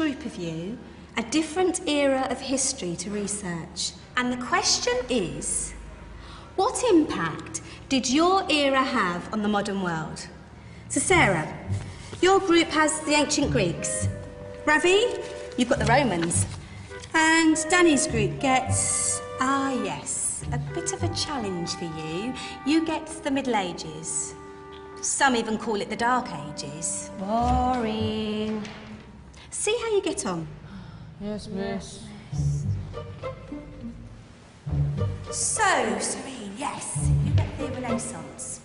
group of you a different era of history to research. And the question is, what impact did your era have on the modern world? So Sarah, your group has the ancient Greeks. Ravi, you've got the Romans. And Danny's group gets, yes, a bit of a challenge for you. You get the Middle Ages. Some even call it the Dark Ages. Boring. See how you get on. Yes, miss. So, Serene, yes, you get the Renaissance.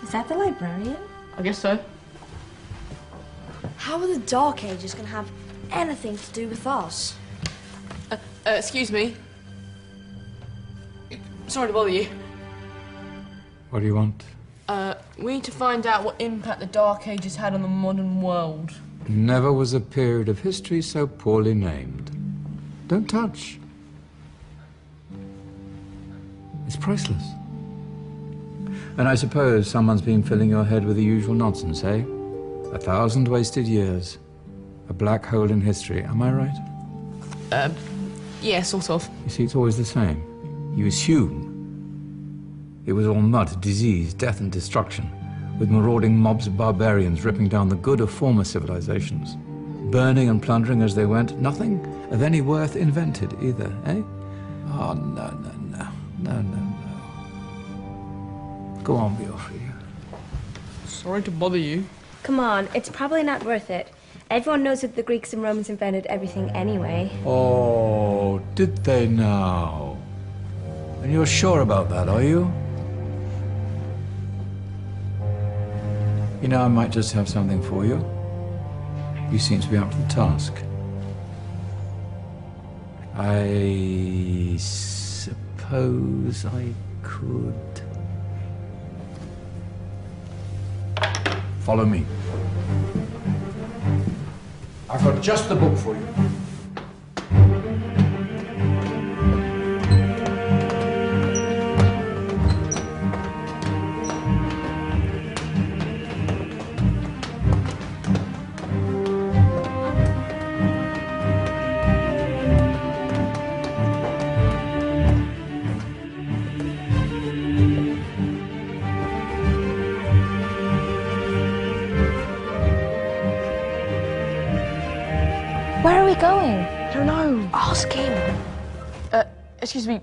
Is that the librarian? I guess so. How are the Dark Ages going to have anything to do with us? Excuse me. Sorry to bother you. What do you want? We need to find out what impact the Dark Ages had on the modern world. Never was a period of history so poorly named. Don't touch. It's priceless. And I suppose someone's been filling your head with the usual nonsense, eh? 1,000 wasted years. A black hole in history, am I right? Yeah, sort of. You see, it's always the same. You assume it was all mud, disease, death and destruction, with marauding mobs of barbarians ripping down the good of former civilizations, burning and plundering as they went. Nothing of any worth invented either, eh? Oh, no. Go on, Beofrey. Sorry to bother you. Come on, it's probably not worth it. Everyone knows that the Greeks and Romans invented everything anyway. Oh, did they now? And you're sure about that, are you? You know, I might just have something for you. You seem to be up to the task. I suppose I could... Follow me. I've got just the book for you. Where are we going? I don't know. Ask him. Excuse me,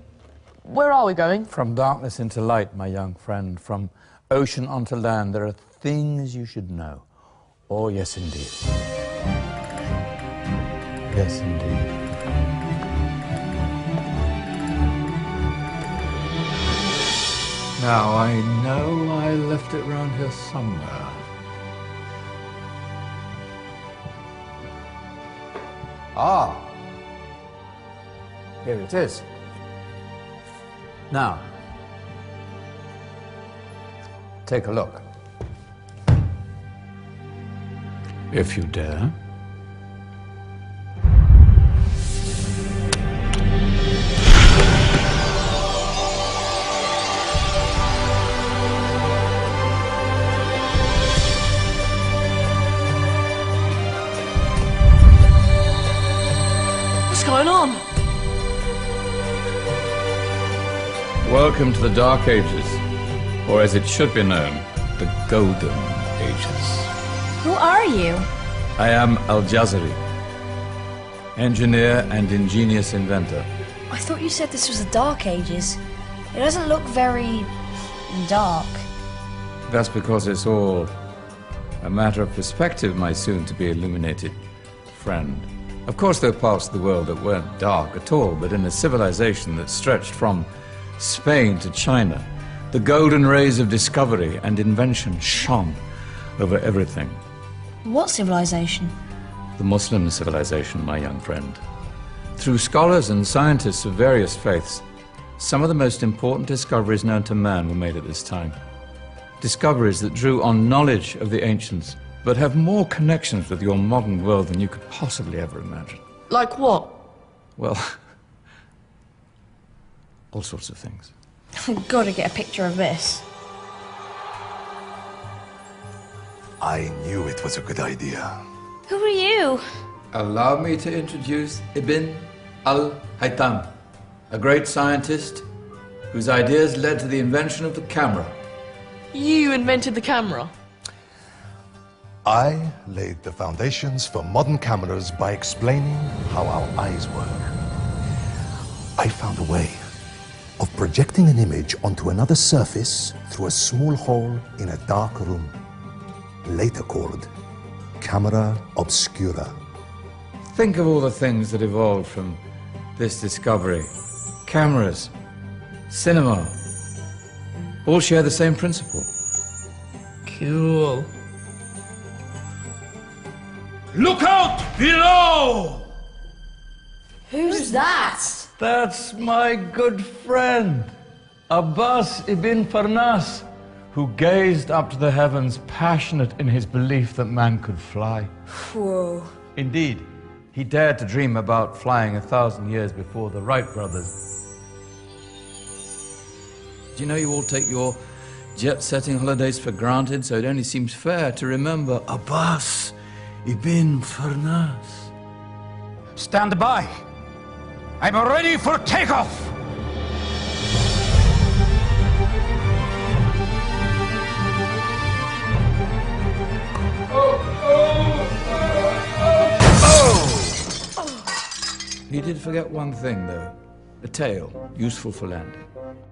where are we going? From darkness into light, my young friend. From ocean onto land, there are things you should know. Oh, yes, indeed. Yes, indeed. Now, I know I left it round here somewhere. Ah, here it is. Now, take a look. If you dare. What's going on? Welcome to the Dark Ages, or as it should be known, the Golden Ages. Who are you? I am Al-Jazari, engineer and ingenious inventor. I thought you said this was the Dark Ages. It doesn't look very... dark. That's because it's all a matter of perspective, my soon-to-be illuminated friend. Of course, there are parts of the world that weren't dark at all, but in a civilization that stretched from Spain to China, the golden rays of discovery and invention shone over everything. What civilization? The Muslim civilization, my young friend. Through scholars and scientists of various faiths, some of the most important discoveries known to man were made at this time. Discoveries that drew on knowledge of the ancients, but have more connections with your modern world than you could possibly ever imagine. Like what? Well, all sorts of things. I've got to get a picture of this. I knew it was a good idea. Who are you? Allow me to introduce Ibn al-Haytham, a great scientist whose ideas led to the invention of the camera. You invented the camera. I laid the foundations for modern cameras by explaining how our eyes work. I found a way of projecting an image onto another surface through a small hole in a dark room, later called camera obscura. Think of all the things that evolved from this discovery. Cameras, cinema, all share the same principle. Cool. Look out below! Who's that? That's my good friend, Abbas ibn Farnas, who gazed up to the heavens, passionate in his belief that man could fly. Whoa. Indeed, he dared to dream about flying 1,000 years before the Wright brothers. Do you know you all take your jet-setting holidays for granted, so it only seems fair to remember Abbas ibn Farnas? Stand by. I'm ready for takeoff. He did forget one thing, though. A tail, useful for landing.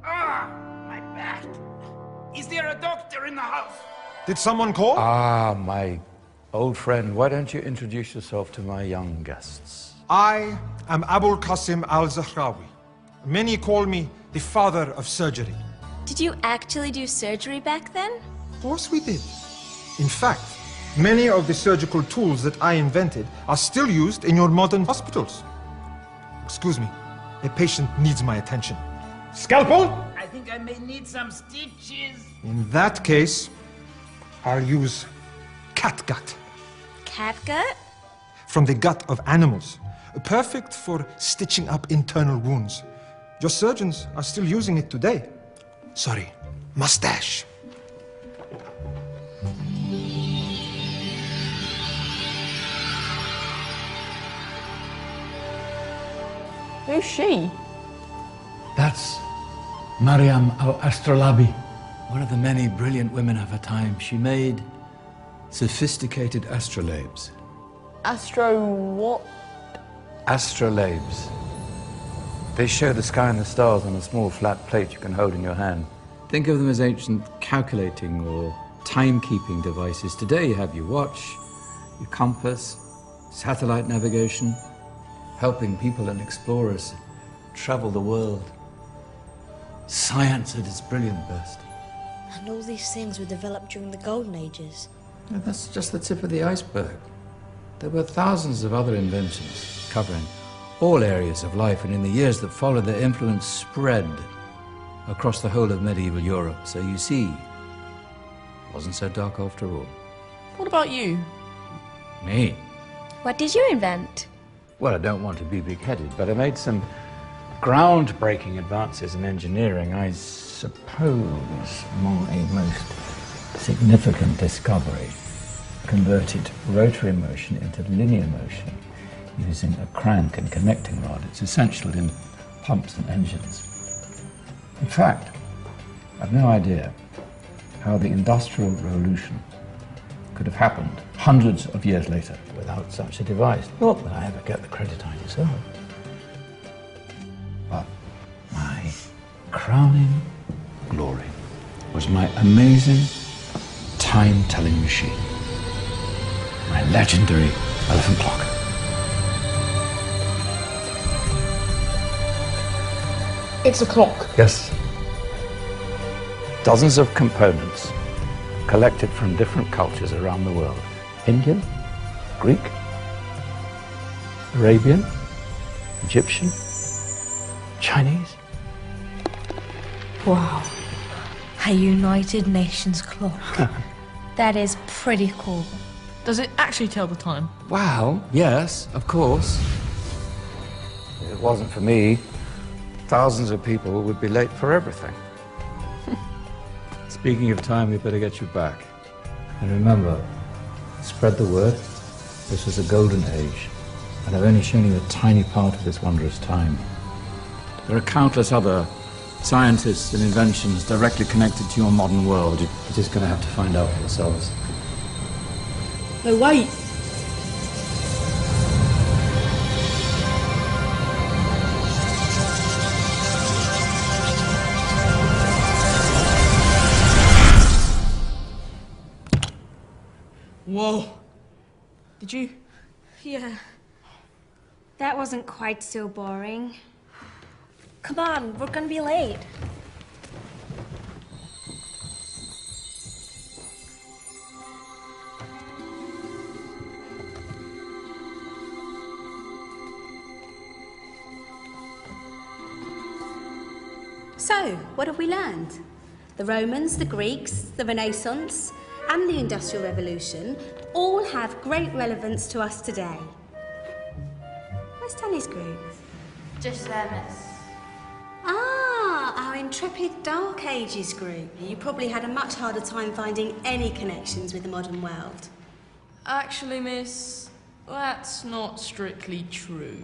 Ah, my back. Is there a doctor in the house? Did someone call? Ah, my old friend, why don't you introduce yourself to my young guests? I am Abul Qasim al-Zahrawi. Many call me the father of surgery. Did you actually do surgery back then? Of course we did. In fact, many of the surgical tools that I invented are still used in your modern hospitals. Excuse me, a patient needs my attention. Scalpel? I think I may need some stitches. In that case, I'll use catgut. Catgut? From the gut of animals. Perfect for stitching up internal wounds. Your surgeons are still using it today. Sorry, mustache. Who's she? That's Maryam al-Astrolabi, one of the many brilliant women of her time. She made sophisticated astrolabes. Astro what? Astrolabes. They show the sky and the stars on a small flat plate you can hold in your hand. Think of them as ancient calculating or timekeeping devices. Today you have your watch, your compass, satellite navigation, helping people and explorers travel the world. Science at its brilliant best. And all these things were developed during the Golden Ages. And that's just the tip of the iceberg. There were thousands of other inventions covering all areas of life, and in the years that followed, their influence spread across the whole of medieval Europe. So you see, it wasn't so dark after all. What about you? Me? What did you invent? Well, I don't want to be big-headed, but I made some groundbreaking advances in engineering. I suppose my most significant discovery converted rotary motion into linear motion using a crank and connecting rod. It's essential in pumps and engines. In fact, I've no idea how the Industrial Revolution could have happened hundreds of years later without such a device. Not that I ever get the credit I deserve. But my crowning glory was my amazing time-telling machine. My legendary elephant clock. It's a clock. Yes. Dozens of components collected from different cultures around the world. Indian, Greek, Arabian, Egyptian, Chinese. Wow. A United Nations clock. That is pretty cool. Does it actually tell the time? Well, yes, of course. If it wasn't for me, thousands of people would be late for everything. Speaking of time, we better get you back. And remember, Spread the word. This was a golden age, and I've only shown you a tiny part of this wondrous time. There are countless other scientists and inventions directly connected to your modern world. You're just going to have to find out for yourselves. No, wait! Whoa. Did you? Yeah. That wasn't quite so boring. Come on, we're gonna be late. So, what have we learned? The Romans, the Greeks, the Renaissance, and the Industrial Revolution all have great relevance to us today. Where's Danny's group? Just there, miss. Ah, our intrepid Dark Ages group. You probably had a much harder time finding any connections with the modern world. Actually, miss, that's not strictly true.